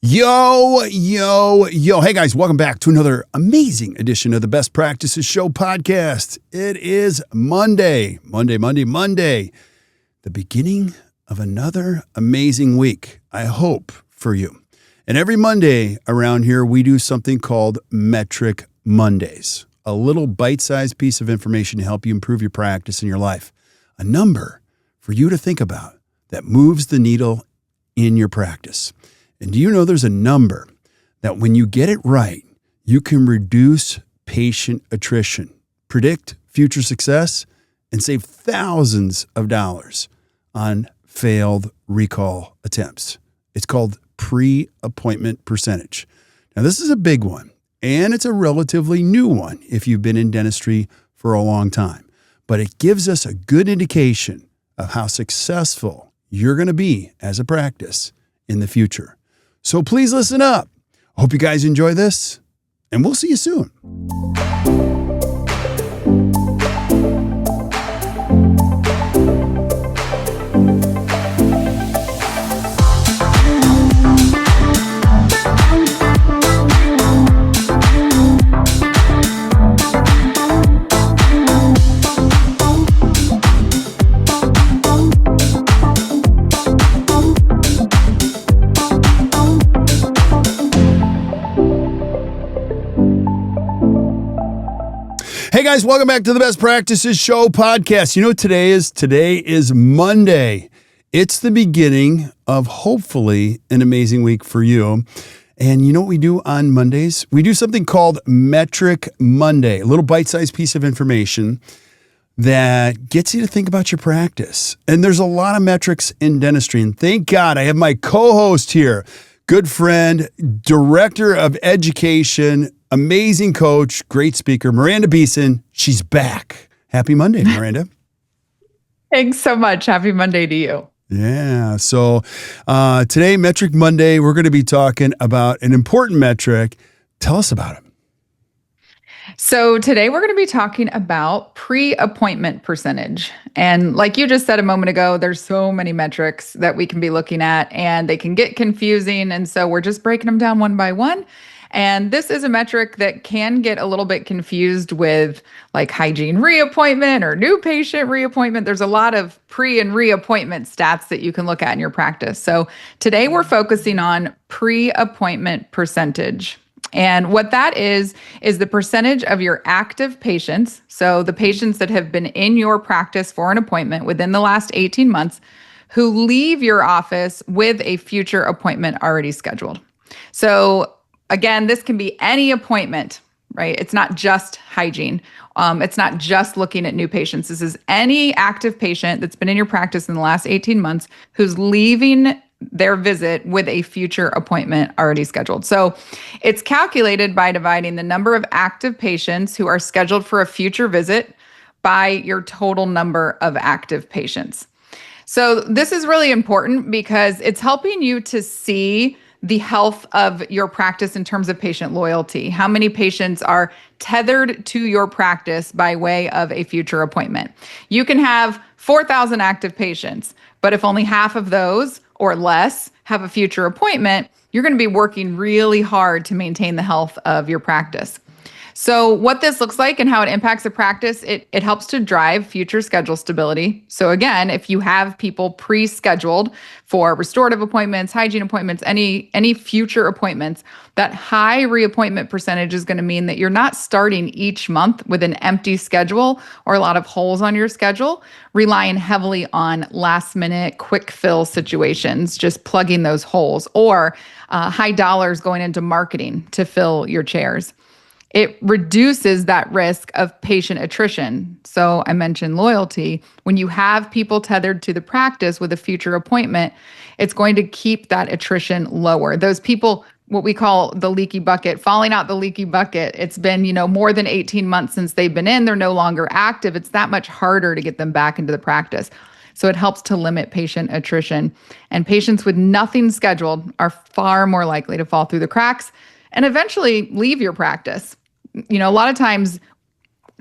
Yo, yo, yo. Hey guys, welcome back to another amazing edition of the Best Practices Show podcast. It is Monday, the beginning of another amazing week, I hope, for you. And every Monday around here, we do something called Metric Mondays, a little bite-sized piece of information to help you improve your practice in your life. A number for you to think about that moves the needle in your practice. And do you know there's a number that when you get it right, you can reduce patient attrition, predict future success, and save thousands of dollars on failed recall attempts. It's called pre-appointment percentage. Now, this is a big one, and it's a relatively new one if you've been in dentistry for a long time. But it gives us a good indication of how successful you're going to be as a practice in the future. So please listen up. I hope you guys enjoy this, and we'll see you soon. Hey guys, welcome back to the Best Practices Show podcast. You know what today is? Today is Monday. It's the beginning of hopefully an amazing week for you. And you know what we do on Mondays? We do something called Metric Monday, a little bite-sized piece of information that gets you to think about your practice. And there's a lot of metrics in dentistry. And thank God I have my co-host here, good friend, director of education, amazing coach, great speaker, Miranda Beeson. She's back. Happy Monday, Miranda. Thanks so much. Happy Monday to you. Yeah. So today, Metric Monday, we're going to be talking about an important metric. Tell us about it. So today we're going to be talking about pre-appointment percentage. And like you just said a moment ago, there's so many metrics that we can be looking at and they can get confusing. And so we're just breaking them down one by one. And this is a metric that can get a little bit confused with like hygiene reappointment or new patient reappointment. There's a lot of pre and reappointment stats that you can look at in your practice. So today we're focusing on pre-appointment percentage. And what that is the percentage of your active patients, so the patients that have been in your practice for an appointment within the last 18 months, who leave your office with a future appointment already scheduled. So again, this can be any appointment, right? It's not just hygiene. It's not just looking at new patients. This is any active patient that's been in your practice in the last 18 months who's leaving their visit with a future appointment already scheduled. So it's calculated by dividing the number of active patients who are scheduled for a future visit by your total number of active patients. So this is really important because it's helping you to see the health of your practice in terms of patient loyalty. How many patients are tethered to your practice by way of a future appointment? You can have 4,000 active patients, but if only half of those or less have a future appointment, you're going to be working really hard to maintain the health of your practice. So what this looks like and how it impacts the practice, it helps to drive future schedule stability. So again, if you have people pre-scheduled for restorative appointments, hygiene appointments, any future appointments, that high reappointment percentage is going to mean that you're not starting each month with an empty schedule or a lot of holes on your schedule, relying heavily on last minute quick fill situations, just plugging those holes, or high dollars going into marketing to fill your chairs. It reduces that risk of patient attrition. So I mentioned loyalty. When you have people tethered to the practice with a future appointment, it's going to keep that attrition lower. Those people, what we call the leaky bucket, falling out the leaky bucket. It's been, more than 18 months since they've been in. They're no longer active. It's that much harder to get them back into the practice. So it helps to limit patient attrition. And patients with nothing scheduled are far more likely to fall through the cracks and eventually leave your practice. A lot of times,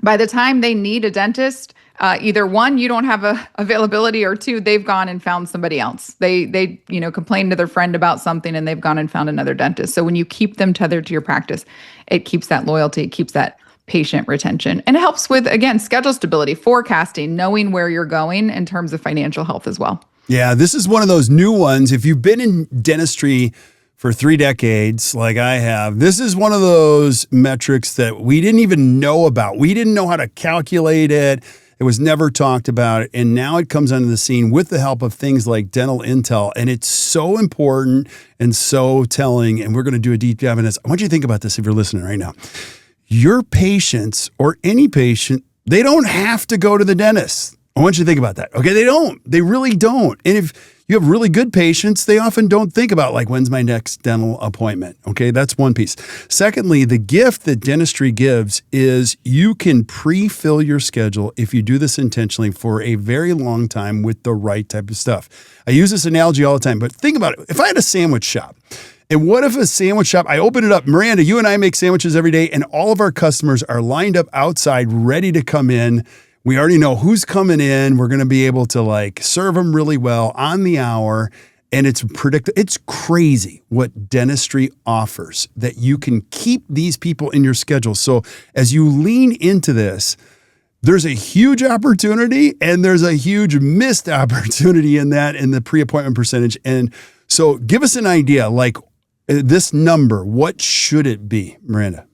by the time they need a dentist, Either one, you don't have availability, or two, they've gone and found somebody else. They complained to their friend about something and they've gone and found another dentist. So when you keep them tethered to your practice, it keeps that loyalty, it keeps that patient retention, and it helps with, again, schedule stability, forecasting, knowing where you're going in terms of financial health as well. Yeah, this is one of those new ones. If you've been in dentistry for 3 decades, like I have, this is one of those metrics that we didn't even know about. We didn't know how to calculate it. It was never talked about. And now it comes onto the scene with the help of things like dental intel. And it's so important and so telling. And we're going to do a deep dive in this. I want you to think about this if you're listening right now. Your patients, or any patient, they don't have to go to the dentist. I want you to think about that. Okay, they don't. They really don't. And if you have really good patients, they often don't think about, like, when's my next dental appointment? Okay, that's one piece. Secondly, the gift that dentistry gives is you can pre-fill your schedule if you do this intentionally for a very long time with the right type of stuff. I use this analogy all the time, but think about it. If I had a sandwich shop, and what if a sandwich shop, I open it up, Miranda, you and I make sandwiches every day, and all of our customers are lined up outside ready to come in. We already know who's coming in. We're going to be able to, like, serve them really well on the hour. And it's predictable. It's crazy what dentistry offers, that you can keep these people in your schedule. So as you lean into this, there's a huge opportunity and there's a huge missed opportunity in that, in the pre-appointment percentage. And so give us an idea, like, this number, what should it be, Miranda?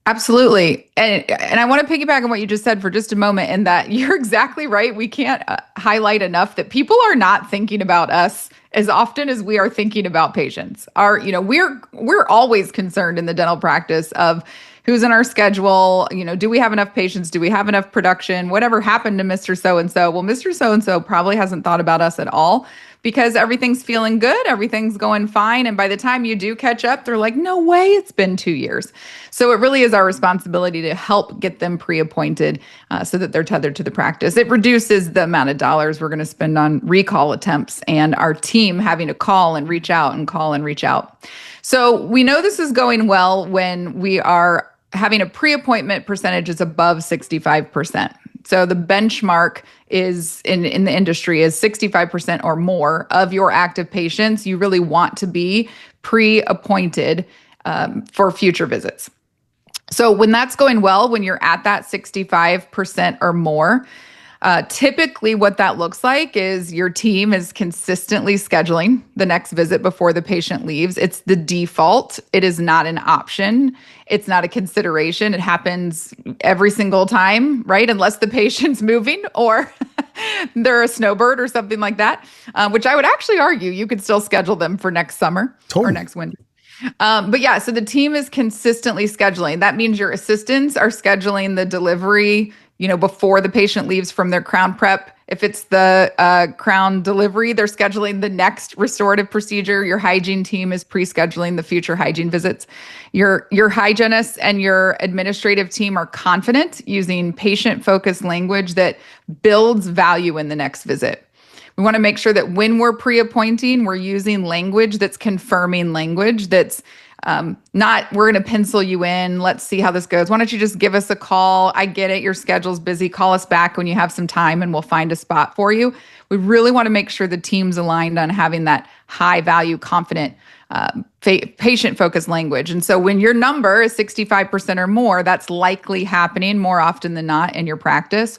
Absolutely. And I want to piggyback on what you just said for just a moment, in that you're exactly right. We can't highlight enough that people are not thinking about us as often as we are thinking about patients. We're always concerned in the dental practice of who's in our schedule. Do we have enough patients? Do we have enough production? Whatever happened to Mr. So-and-so? Well, Mr. So-and-so probably hasn't thought about us at all, because everything's feeling good, everything's going fine. And by the time you do catch up, they're like, no way, it's been 2 years. So it really is our responsibility to help get them pre-appointed so that they're tethered to the practice. It reduces the amount of dollars we're going to spend on recall attempts and our team having to call and reach out and call and reach out. So we know this is going well when we are having a pre-appointment percentage is above 65%. So the benchmark is in the industry is 65% or more of your active patients. You really want to be pre-appointed for future visits. So when that's going well, when you're at that 65% or more, typically what that looks like is your team is consistently scheduling the next visit before the patient leaves. It's the default. It is not an option. It's not a consideration. It happens every single time, right? Unless the patient's moving or they're a snowbird or something like that, which I would actually argue you could still schedule them for next summer or next winter. But yeah, so the team is consistently scheduling. That means your assistants are scheduling the delivery, before the patient leaves from their crown prep. If it's the crown delivery, they're scheduling the next restorative procedure. Your hygiene team is pre-scheduling the future hygiene visits. Your hygienists and your administrative team are confident using patient-focused language that builds value in the next visit. We want to make sure that when we're pre-appointing, we're using language that's confirming language, that's not, we're going to pencil you in. Let's see how this goes. Why don't you just give us a call? I get it. Your schedule's busy. Call us back when you have some time and we'll find a spot for you. We really want to make sure the team's aligned on having that high value, confident, patient-focused language. And so when your number is 65% or more, that's likely happening more often than not in your practice.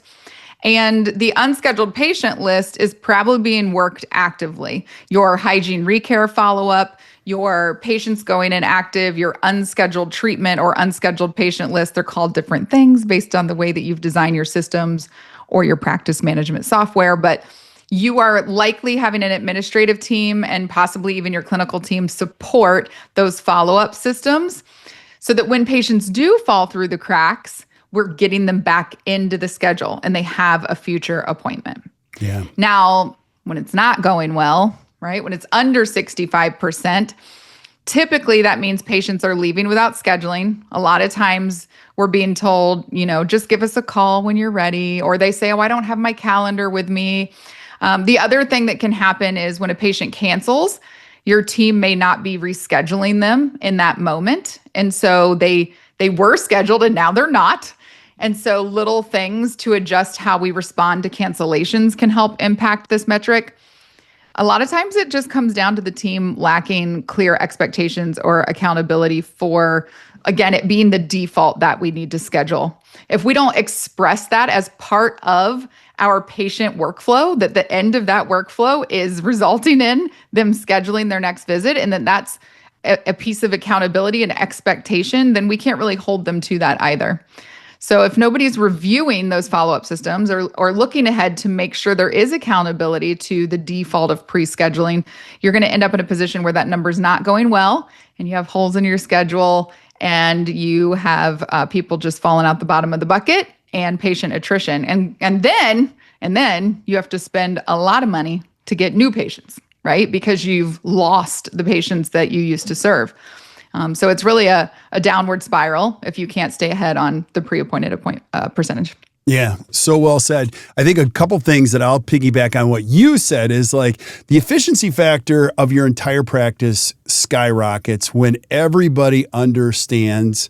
And the unscheduled patient list is probably being worked actively. Your hygiene recare follow-up, your patients going inactive, your unscheduled treatment or unscheduled patient list, they're called different things based on the way that you've designed your systems or your practice management software. But you are likely having an administrative team and possibly even your clinical team support those follow-up systems so that when patients do fall through the cracks, we're getting them back into the schedule and they have a future appointment. Yeah. Now, when it's not going well, right, when it's under 65%, typically that means patients are leaving without scheduling. A lot of times we're being told, just give us a call when you're ready, or they say, oh, I don't have my calendar with me. The other thing that can happen is when a patient cancels, your team may not be rescheduling them in that moment. And so they were scheduled and now they're not. And so little things to adjust how we respond to cancellations can help impact this metric. A lot of times it just comes down to the team lacking clear expectations or accountability for, again, it being the default that we need to schedule. If we don't express that as part of our patient workflow, that the end of that workflow is resulting in them scheduling their next visit, and then that's a piece of accountability and expectation, then we can't really hold them to that either. So if nobody's reviewing those follow-up systems or looking ahead to make sure there is accountability to the default of pre-scheduling, you're going to end up in a position where that number's not going well and you have holes in your schedule and you have people just falling out the bottom of the bucket and patient attrition. And then you have to spend a lot of money to get new patients, right? Because you've lost the patients that you used to serve. So it's really a downward spiral if you can't stay ahead on the pre-appointed percentage. Yeah, so well said. I think a couple things that I'll piggyback on what you said is like the efficiency factor of your entire practice skyrockets when everybody understands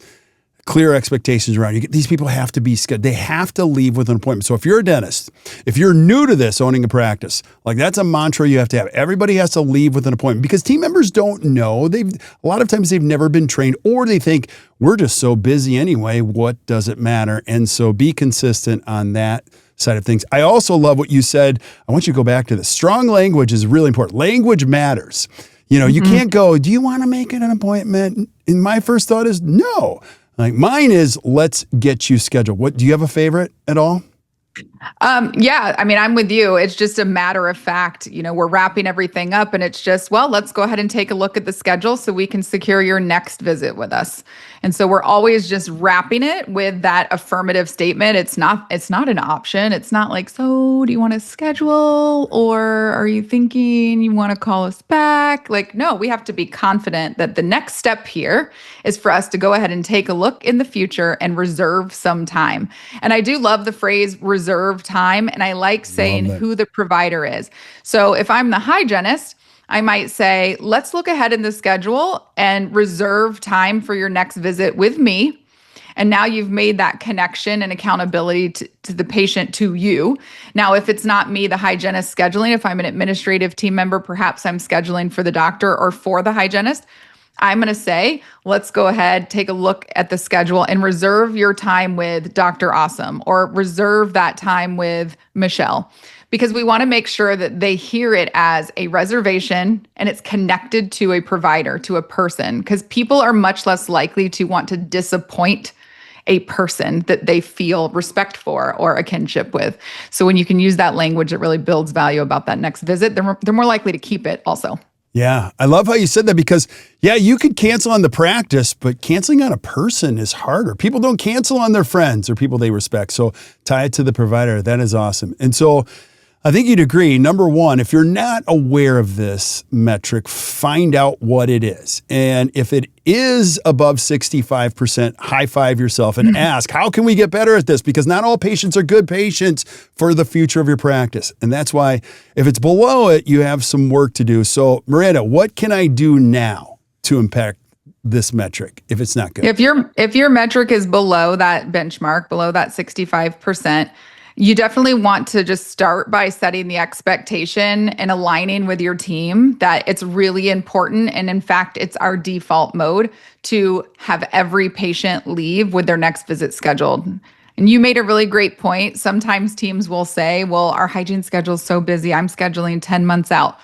clear expectations around you. These people have to be scheduled. They have to leave with an appointment. So if you're a dentist, if you're new to this, owning a practice, like that's a mantra you have to have. Everybody has to leave with an appointment because team members don't know. A lot of times they've never been trained or they think we're just so busy anyway. What does it matter? And so be consistent on that side of things. I also love what you said. I want you to go back to this. Strong language is really important. Language matters. You can't go, do you want to make it an appointment? And my first thought is no. Like mine is, let's get you scheduled. What do you have a favorite at all? Yeah, I mean, I'm with you. It's just a matter of fact. We're wrapping everything up and it's just, well, let's go ahead and take a look at the schedule so we can secure your next visit with us. And so we're always just wrapping it with that affirmative statement. It's not an option. It's not like, so do you want to schedule or are you thinking you want to call us back? Like, no, we have to be confident that the next step here is for us to go ahead and take a look in the future and reserve some time. And I do love the phrase reserve time. And I like saying who the provider is. So if I'm the hygienist, I might say, let's look ahead in the schedule and reserve time for your next visit with me. And now you've made that connection and accountability to the patient to you. Now, if it's not me, the hygienist scheduling, if I'm an administrative team member, perhaps I'm scheduling for the doctor or for the hygienist. I'm going to say, let's go ahead, take a look at the schedule and reserve your time with Dr. Awesome or reserve that time with Michelle, because we want to make sure that they hear it as a reservation and it's connected to a provider, to a person, because people are much less likely to want to disappoint a person that they feel respect for or a kinship with. So when you can use that language, it really builds value about that next visit. They're more likely to keep it also. Yeah, I love how you said that because, you could cancel on the practice, but canceling on a person is harder. People don't cancel on their friends or people they respect. So tie it to the provider. That is awesome. And so I think you'd agree, number one, if you're not aware of this metric, find out what it is. And if it is above 65%, high five yourself and ask, how can we get better at this? Because not all patients are good patients for the future of your practice. And that's why if it's below it, you have some work to do. So Miranda, what can I do now to impact this metric if it's not good? If your metric is below that benchmark, below that 65%, you definitely want to just start by setting the expectation and aligning with your team that it's really important. And in fact, it's our default mode to have every patient leave with their next visit scheduled. And you made a really great point. Sometimes teams will say, well, our hygiene schedule is so busy, I'm scheduling 10 months out.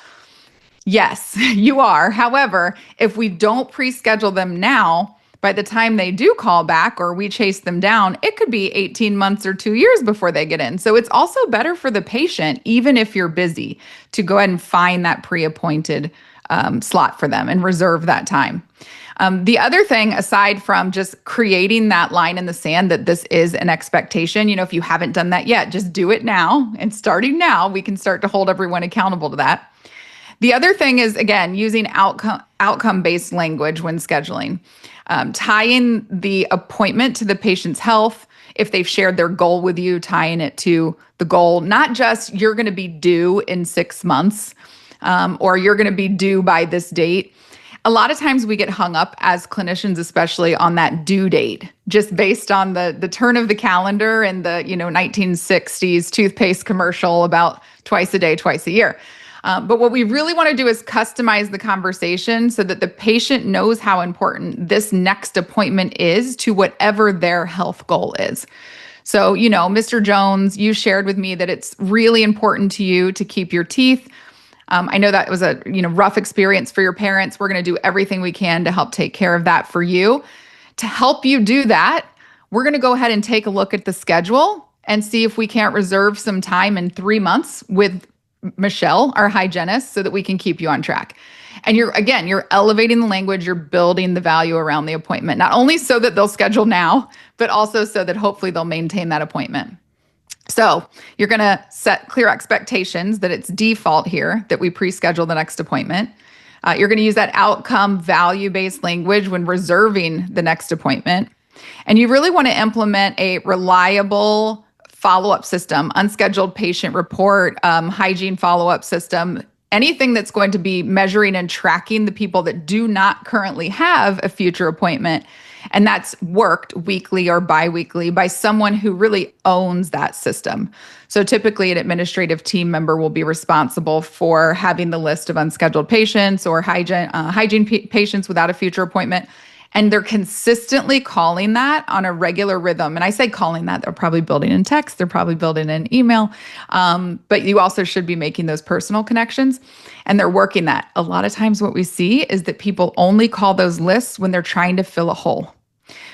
Yes, you are. However, if we don't pre-schedule them now, by the time they do call back or we chase them down, it could be 18 months or 2 years before they get in. So it's also better for the patient, even if you're busy, to go ahead and find that pre-appointed slot for them and reserve that time. The other thing, aside from just creating that line in the sand that this is an expectation, if you haven't done that yet, just do it now. And starting now, we can start to hold everyone accountable to that. The other thing is, again, using outcome-based language when scheduling. Tying the appointment to the patient's health. If they've shared their goal with you, tying it to the goal, not just you're going to be due in 6 months or you're going to be due by this date. A lot of times we get hung up as clinicians, especially on that due date, just based on the turn of the calendar and the 1960s toothpaste commercial about twice a day, twice a year. But what we really want to do is customize the conversation so that the patient knows how important this next appointment is to whatever their health goal is. So, Mr. Jones, you shared with me that it's really important to you to keep your teeth. I know that was a rough experience for your parents. We're going to do everything we can to help take care of that for you. To help you do that, we're going to go ahead and take a look at the schedule and see if we can't reserve some time in 3 months with Michelle, our hygienist, so that we can keep you on track. And you're elevating the language, you're building the value around the appointment, not only so that they'll schedule now, but also so that hopefully they'll maintain that appointment. So you're going to set clear expectations that it's default here that we pre-schedule the next appointment. You're going to use that outcome value-based language when reserving the next appointment. And you really want to implement a reliable follow-up system, unscheduled patient report, hygiene follow-up system, anything that's going to be measuring and tracking the people that do not currently have a future appointment. And that's worked weekly or biweekly by someone who really owns that system. So typically an administrative team member will be responsible for having the list of unscheduled patients or hygiene patients without a future appointment. And they're consistently calling that on a regular rhythm. And I say calling that, they're probably building in text, they're probably building in email. But you also should be making those personal connections. And they're working that. A lot of times what we see is that people only call those lists when they're trying to fill a hole.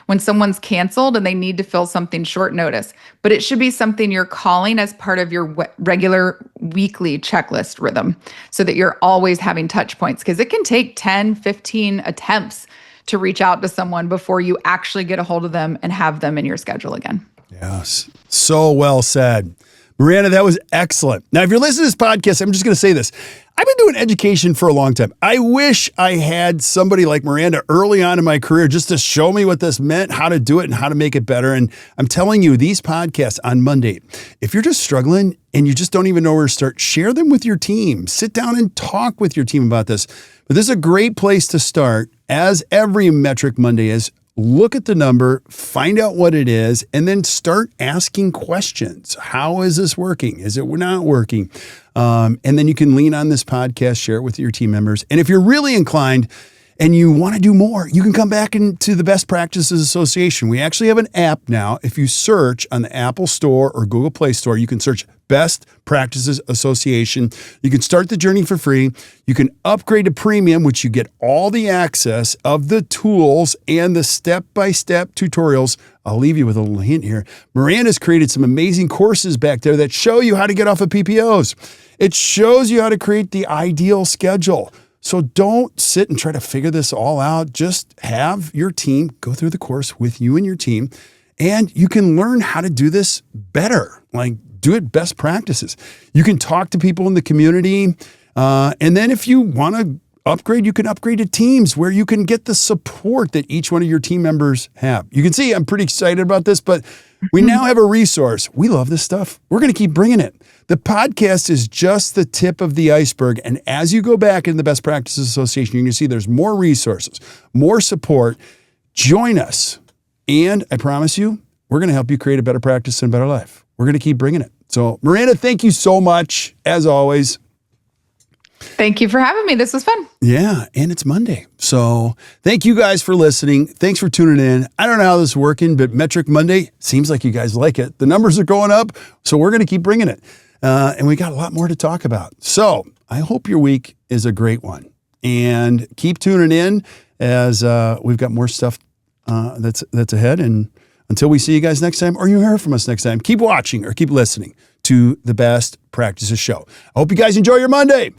When someone's canceled and they need to fill something short notice. But it should be something you're calling as part of your regular weekly checklist rhythm so that you're always having touch points, because it can take 10, 15 attempts to reach out to someone before you actually get a hold of them and have them in your schedule again. Yes. So well said. Miranda, that was excellent. Now, if you're listening to this podcast, I'm just going to say this. I've been doing education for a long time. I wish I had somebody like Miranda early on in my career just to show me what this meant, how to do it, and how to make it better. And I'm telling you, these podcasts on Monday, if you're just struggling and you just don't even know where to start, share them with your team. Sit down and talk with your team about this. But this is a great place to start, as every Metric Monday is. Look at the number, find out what it is, and then start asking questions. How is this working? Is it not working? And then you can lean on this podcast, share it with your team members. And if you're really inclined and you want to do more, you can come back into the Best Practices Association. We actually have an app now. If you search on the Apple Store or Google Play Store, you can search Best Practices Association. You can start the journey for free. You can upgrade to premium, which you get all the access of the tools and the step-by-step tutorials. I'll leave you with a little hint here. Miranda's created some amazing courses back there that show you how to get off of PPOs. It shows you how to create the ideal schedule. So don't sit and try to figure this all out. Just have your team go through the course with you and your team, and you can learn how to do this better, like do it best practices. You can talk to people in the community, and then if you want to upgrade, you can upgrade to teams where you can get the support that each one of your team members have. You can see I'm pretty excited about this, but we now have a resource. We love this stuff. We're going to keep bringing it. The podcast is just the tip of the iceberg. And as you go back into the Best Practices Association, you're going to see there's more resources, more support. Join us. And I promise you, we're going to help you create a better practice and a better life. We're going to keep bringing it. So Miranda, thank you so much, as always. Thank you for having me. This was fun. Yeah, and it's Monday. So thank you guys for listening. Thanks for tuning in. I don't know how this is working, but Metric Monday, seems like you guys like it. The numbers are going up, so we're going to keep bringing it. And we got a lot more to talk about. So I hope your week is a great one. And keep tuning in as we've got more stuff that's ahead. And until we see you guys next time, or you hear from us next time, keep watching or keep listening to the Best Practices Show. I hope you guys enjoy your Monday.